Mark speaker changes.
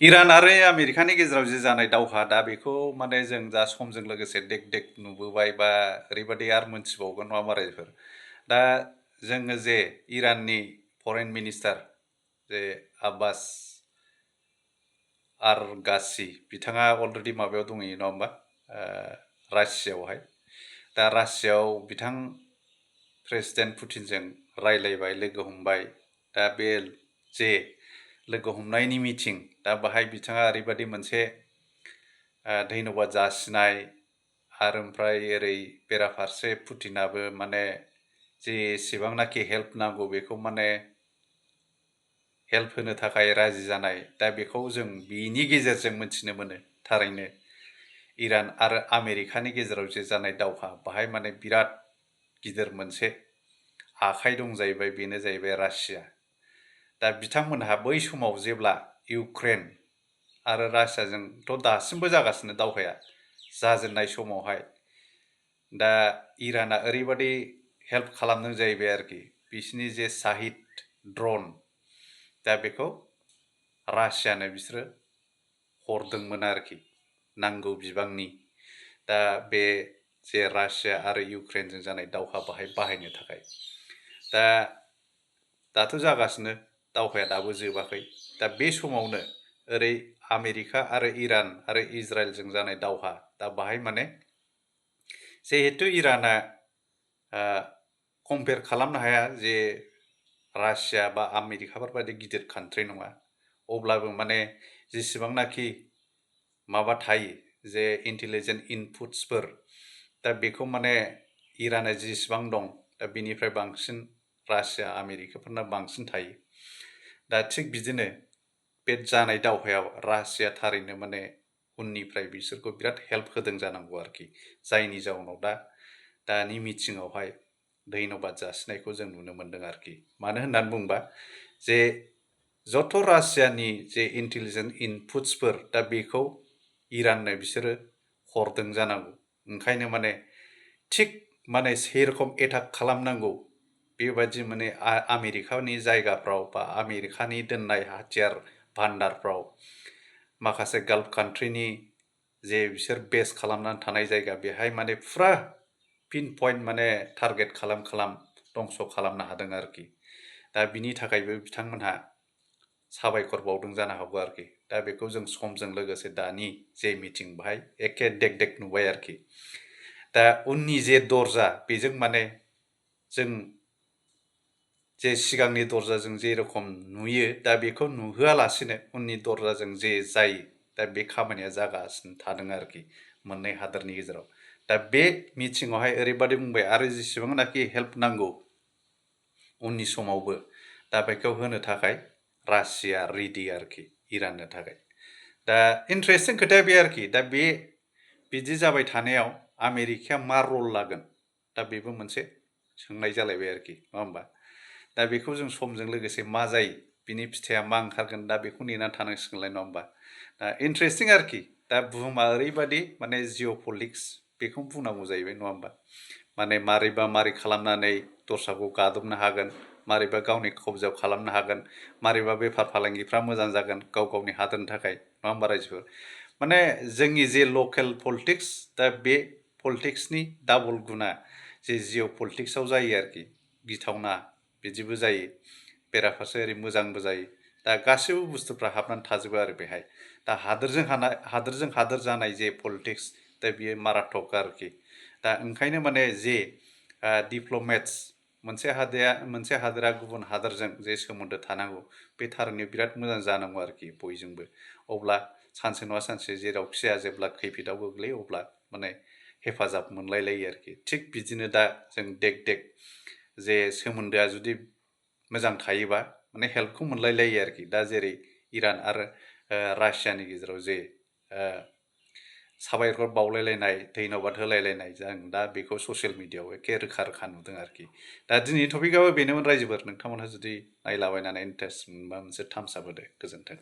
Speaker 1: इरान आरो आमेरिकानि गेजेराव जे जानाय दावहा दा बेखौ माने जों दा समजों लोगोसे देग देग नुबोबाय बा ओरैबायदि आरो मोनथिबावगोन नङा होमबा रायजोफोर दा जोङो जे इराननि फरेन मिनिस्टार जे आब्बास आरगाची बिथाङा अलरेडि माबायाव दंहैयो नङा होमबा रासियावहाय दा रासियाव बिथां प्रेसिडेन्ट पुटिनजों रायलायबाय लोगो हमबाय दा बे जे लोगो हमनायनि मिटिं दा बाहाय बिथाङा ओरैबायदि मोनसे धन्यबाद जासिनाय आरो ओमफ्राय ओरै बेराफारसे पुटिनाबो माने जेसेबांनाखि हेल्प नांगौ बेखौ माने हेल्प होनो थाखाय राजि जानाय दा बेखौ जों बिनि गेजेरजों मोनथिनो मोनो थारैनो इरान आरो आमेरिकानि गेजेराव जे जानाय दावहा बाहाय माने बिराद गिदिर मोनसे आखाइ दं जाहैबाय बेनो जाहैबाय रासिया दा बिथांमोनहा बै समाव जेब्ला इउक्रेन आरो रासियाजोंथ' दासिमबो जागासिनो दावहाया जाजेननाय समावहाय दा इराना ओरैबायदि हेल्प खालामदों जाहैबाय आरोखि बिसिनि जे शाहिद ड्रन दा बेखौ रासियानो बिसोरो हरदोंमोन आरोखि नांगौ बिबांनि दा बे जे रासिया आरो इउक्रेनजों जानाय दावहा बाहाय बाहायनो थाखाय दा दाथ' जागासिनो दावहाया दाबो जोबाखै दा बे समावनो ओरै आमेरिका आरो इरान आरो इजराइलजों जानाय दावहा दा बाहाय माने जिहेतु इराना कम्पेयार खालामनो हाया जे रासिया बा आमेरिकाफोर बायदि गिदिर कान्ट्रि नङा अब्लाबो माने जेसेबांनाखि माबा थायो जे इन्टेलिजेन्ट इनपुट्सफोर दा बेखौ माने इराना जेसेबां दं दा बिनिफ्राय बांसिन रासिया आमेरिकाफोरना बांसिन थायो दा थिग बिदिनो बे जानाय दावहायाव रासिया थारैनो माने उननिफ्राय बिसोरखौ बिराद हेल्प होदों जानांगौ आरोखि जायनि जाउनाव दानि मिटिङावहाय धन्यबाद जासिनायखौ जों नुनो मोन्दों आरोखि मानो होननानै बुंबा जे जथ' रासियानि जे इन्टेलिजेन्ट इनपुट्सफोर दा बेखौ इराननो बिसोरो हरदों जानांगौ ओंखायनो माने थिग माने सेरखम एटाक खालामनांगौ बेबायदि माने आमेरिकानि जायगाफ्राव बा आमेरिकानि दोननाय हाथियार भान्डारफ्राव माखासे गाल्फ कान्ट्रिनि जे बिसोर बेस खालामनानै थानाय जायगा बेहाय माने फुरा पिन पइन्ट माने टारगेट खालाम दंस' खालामनो हादों आरोखि दा बिनि थाखायबो बिथांमोनहा साबायखर बावदों जानो हागौ आरोखि दा बेखौ जों समजों लोगोसे दानि जे मिटिं बाहाय एखे देग देग नुबाय आरोखि दा उननि जे दरजा बेजों माने जों जे सिगांनि दरजाजों जेरखम नुयो दा बेखौ नुहोआलासिनो उननि दरजाजों जे जायो दा बे खामानिया जागासिनो थादों आरोखि मोननै हादोरनि गेजेराव दा बे मिटिङावहाय ओरैबायदि बुंबाय आरो जेसेबांनाखि हेल्प नांगौ उननि समावबो दा बेखौ होनो थाखाय रासिया रेडि आरोखि इराननो थाखाय दा इन्ट्रेस्टिं खोथाया बे आरोखि दा बे बिदि जाबाय थानायाव आमेरिकाया मा रल लागोन दा बेबो मोनसे सोंनाय जालायबाय आरोखि नङा होमबा दा बेखौ जों समजों लोगोसे मा जायो बिनि फिथाइया मा ओंखारगोन दा बेखौ नेनानै थानांसिगोनलाय नङा होमबा दा इन्ट्रेस्टिं आरोखि दा बुहुमा ओरैबायदि माने जिअ'पलिटिक्स बेखौ बुंनांगौ जाहैबाय नङा होमबा माने मारै खालामनानै दस्राखौ गादबनो हागोन मारैबा गावनि कब्जायाव खालामनो हागोन मारैबा बेफार फालांगिफ्रा मोजां जागोन गावनि हादोरनि थाखाय नङा होमबा रायजोफोर माने जोंनि जे लकेल पलिटिक्स दा बे पलिटिक्सनि डाबल गुना जे जिअ'पलिटिक्सआव जायो आरोखि गिथावना बिदिबो जायो बेराफारसे ओरै मोजांबो जायो दा गासैबो बुस्थुफ्रा हाबनानै थाजोबो आरो बेहाय दा हादोरजों हादोर जानाय जे पलिटिक्स दा बियो माराथक आरोखि दा ओंखायनो माने जे डिप्ल'मेट्स मोनसे हादोरा गुबुन हादोरजों जे सोमोन्दो थानांगौ बे थारैनो बिराद मोजां जानांगौ आरोखि बयजोंबो अब्ला सानसे नङा सानसे जेरावखि जाया जेब्ला खैफोदाव गोग्लैयो अब्ला माने हेफाजाब मोनलायलायो आरोखि थिग बिदिनो दा जों देग जे सोमोन्दोआ जुदि मोजां थायोबा माने हेल्पखौ मोनलायलायो आरोखि दा जेरै इरान आरो रासियानि गेजेराव जे साबायखर बावलायलायनाय धन्यबाद होलायलायनाय जों दा बेखौ ससियेल मिडियाआव एखे रोखा नुदों आरोखि दा दिनैनि टपिकआबो बेनोमोन रायजोफोर नोंथांमोनहा जुदि नायलाबायनानै इन्टारेस्ट मोनबा मोनसे थाम्स आप होदो गोजोन्थों